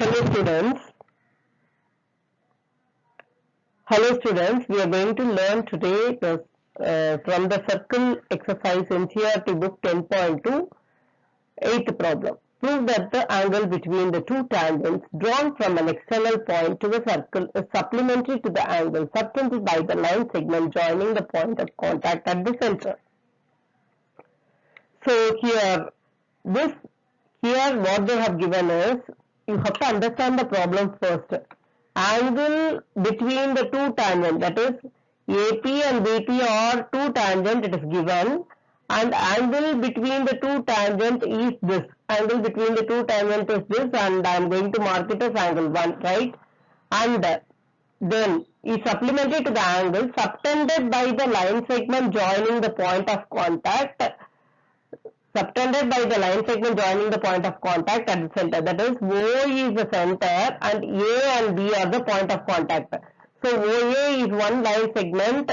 Hello students. Hello students. We are going to learn today from the circle exercise NCERT book 10.2 8th problem. Prove that the angle between the two tangents drawn from an external point to the circle is supplementary to the angle subtended by the line segment joining the point of contact at the center. So here what they have given is, you have to understand the problem first. Angle between the two tangents, that is AP and BP are two tangents, it is given, and angle between the two tangents is this. Angle between the two tangents is this, and I am going to mark it as angle 1, right? And then is supplementary to the angle subtended by the line segment joining the point of contact subtended by the line segment joining the point of contact at the center. That is, O is the center and A and B are the point of contact. So OA is one line segment,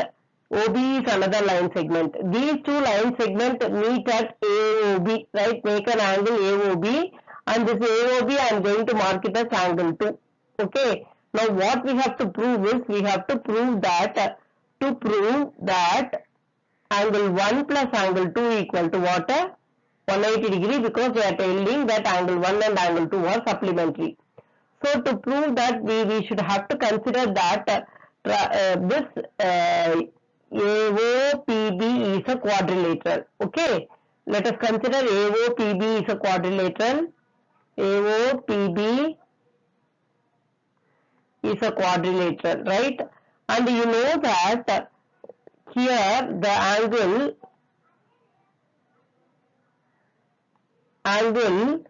OB is another line segment. These two line segments meet at AOB, right? Make an angle AOB, and this AOB I am going to mark it as angle 2. Okay. Now what we have to prove is, we have to prove that angle 1 plus angle 2 equal to what? 180 degree, because we are telling that angle 1 and angle 2 are supplementary. So to prove that, we should have to consider that this AOPB is a quadrilateral. Okay, let us consider AOPB is a quadrilateral. AOPB is a quadrilateral, right? And you know that here the angle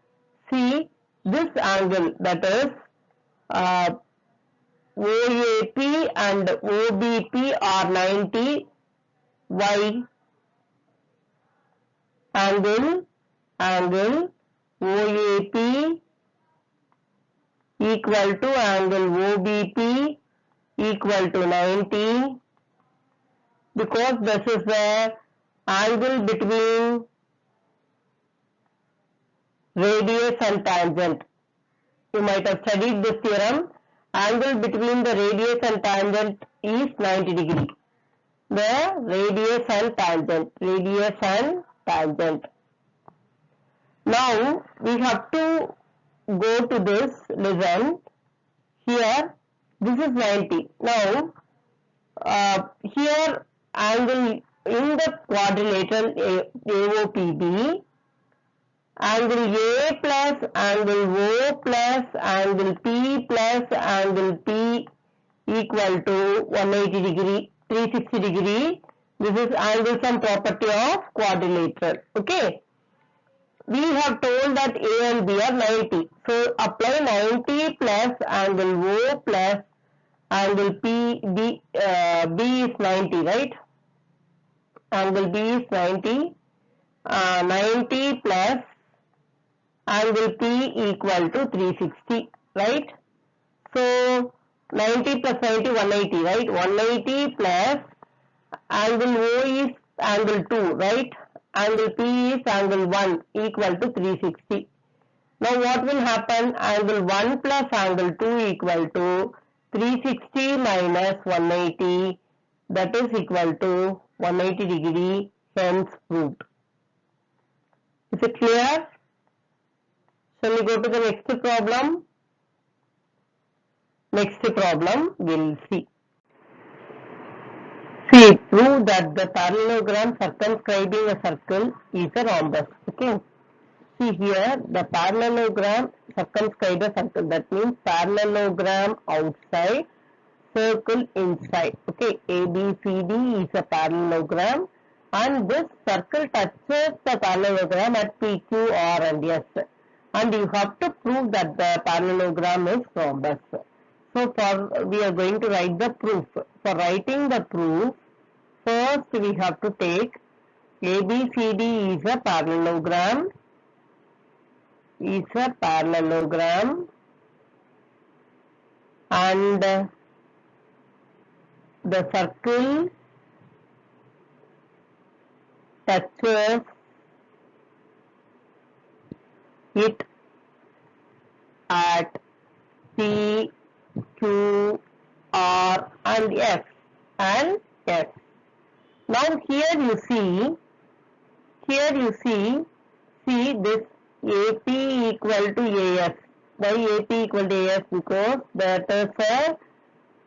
see this angle, that is OAP and OBP are 90. Why? Angle OAP equal to angle OBP equal to 90, because this is the angle between radius and tangent. You might have studied this theorem. Angle between the radius and tangent is 90 degree. The radius and tangent. Now we have to go to this. Listen, here this is 90. Now here angle in the quadrilateral AOPB, angle A plus angle O plus angle P plus angle P equal to 180 degree, 360 degree. This is angle sum property of quadrilateral. Okay. We have told that A and B are 90. So apply 90 plus angle O plus angle P, B is 90, right? Angle B is 90. 90 plus angle P equal to 360, right? So 90 plus 90, 180, right? 180 plus angle O is angle 2, right? Angle P is angle 1 equal to 360. Now what will happen? Angle 1 plus angle 2 equal to 360 minus 180, that is equal to 180 degree, hence proved. Is it clear? Shall we go to the next problem? Next problem we'll see. See, prove that the parallelogram circumscribing a circle is a rhombus. Okay. See here, the parallelogram circumscribe a circle. That means parallelogram outside, circle inside. Okay. ABCD is a parallelogram, and this circle touches the parallelogram at PQ, R and S. And you have to prove that the parallelogram is rhombus. So we are going to write the proof. For writing the proof, first we have to take ABCD is a parallelogram, and the circle touches it at and F and F. Now here you see this AP equal to AS. Why AP equal to AS? Because that is a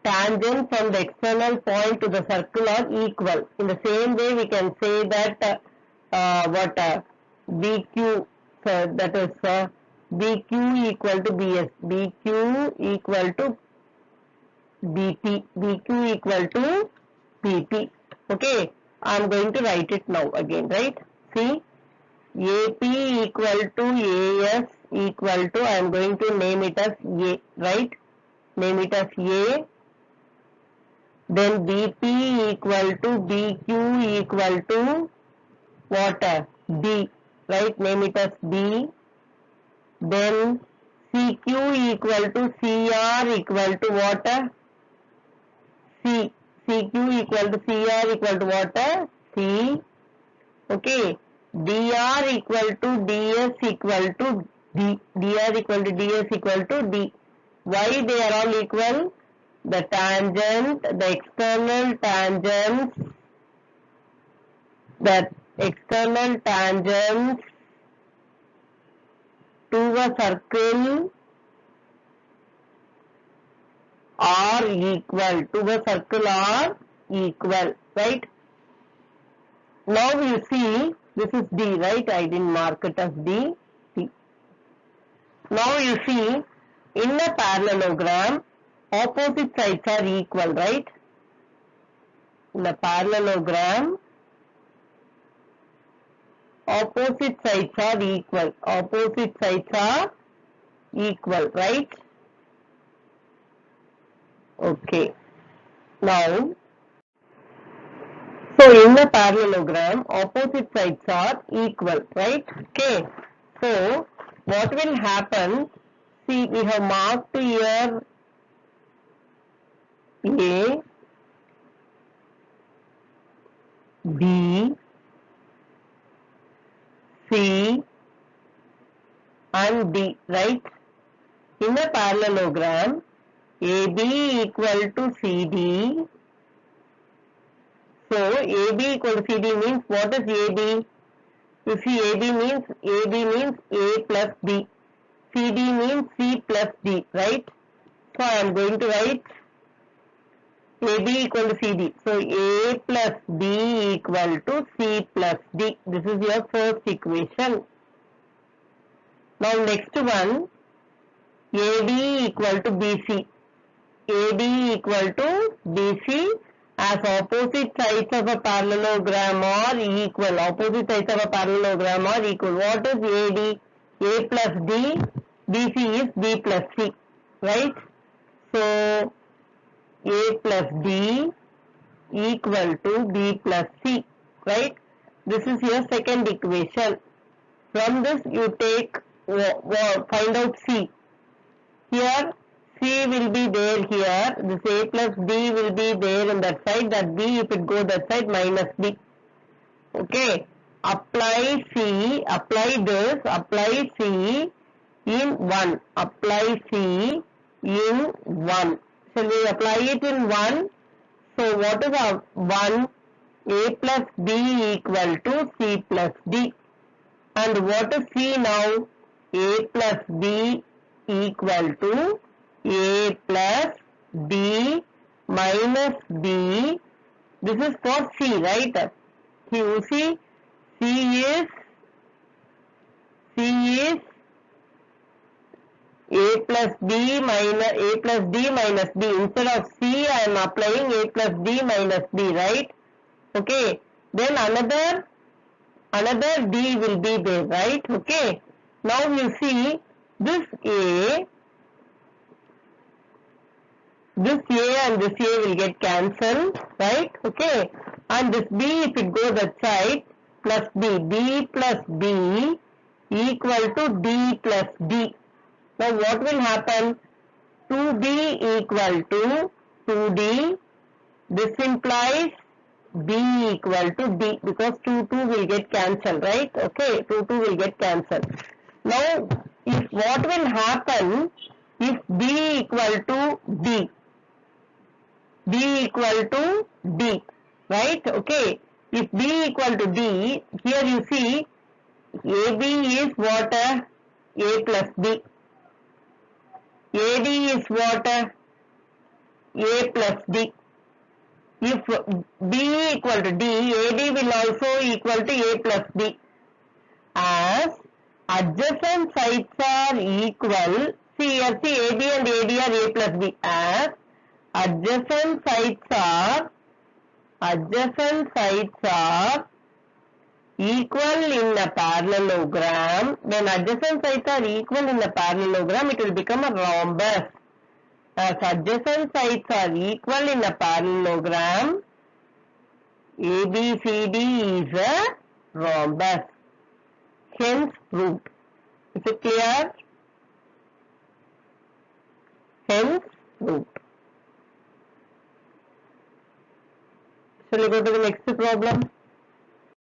tangent from the external point to the circle are equal. In the same way we can say that BQ, so that is BQ equal to BS, BQ equal to BP, BQ equal to BP. Okay, I am going to write it now again, right? See, AP equal to AS equal to, I am going to name it as A, right? Name it as A. Then BP equal to BQ equal to what? B, right? Name it as B. Then CQ equal to CR equal to what? C. CQ equal to CR equal to what? C. Okay. DR equal to DS equal to D. DR equal to DS equal to D. Why they are all equal? The tangent, the external tangents, to a circle are equal, right? Now you see, this is D, right? I didn't mark it as D. Now you see, in a parallelogram, opposite sides are equal, right? In a parallelogram, opposite sides are equal, right? Okay. Now, so in the parallelogram, opposite sides are equal, right? Okay. So, what will happen? See, we have marked here A, B, C and D, right? In a parallelogram, AB equal to CD. So, AB equal to CD means, what is AB? You see, AB means A plus B. CD means C plus D, right? So, I am going to write AB equal to CD. So, A plus B equal to C plus D. This is your first equation. Now, next one, AD equal to BC. AD equal to BC, as opposite sides of a parallelogram are equal. Opposite sides of a parallelogram are equal. What is AD? A plus D. BC is B plus C, right? So, A plus D equal to B plus C, right? This is your second equation. From this you take, find out C. Here C will be there here, this A plus D will be there in that side, that B, if it goes that side, minus B. Okay, apply C in 1, Shall we apply it in 1? So what is our 1? A plus B equal to C plus D. And what is C now? A plus B equal to A plus D minus B. This is for C, right? You see, C is A plus D minus B. Instead of C, I am applying A plus D minus B, right? Okay. Then another D will be there, right? Okay. Now you see, this A and this A will get cancelled, right? Okay. And this B, if it goes that side, plus B plus B equal to D plus D. Now what will happen? 2B equal to 2D. This implies B equal to D, because 2 will get cancelled, right? Okay, 2 will get cancelled. Now, what will happen if B equal to D? B equal to D, right? Okay. If B equal to D, here you see AB is what? A plus B. AD is what? A plus D. If B equal to D, AD will also equal to A plus D. As adjacent sides are equal, see here, see AB and AD are A plus B. As adjacent sides are equal in a parallelogram. When adjacent sides are equal in a parallelogram, it will become a rhombus. As adjacent sides are equal in a parallelogram, ABCD is a rhombus. Hence proved. Is it clear? Hence proved. Shall we go to the next problem?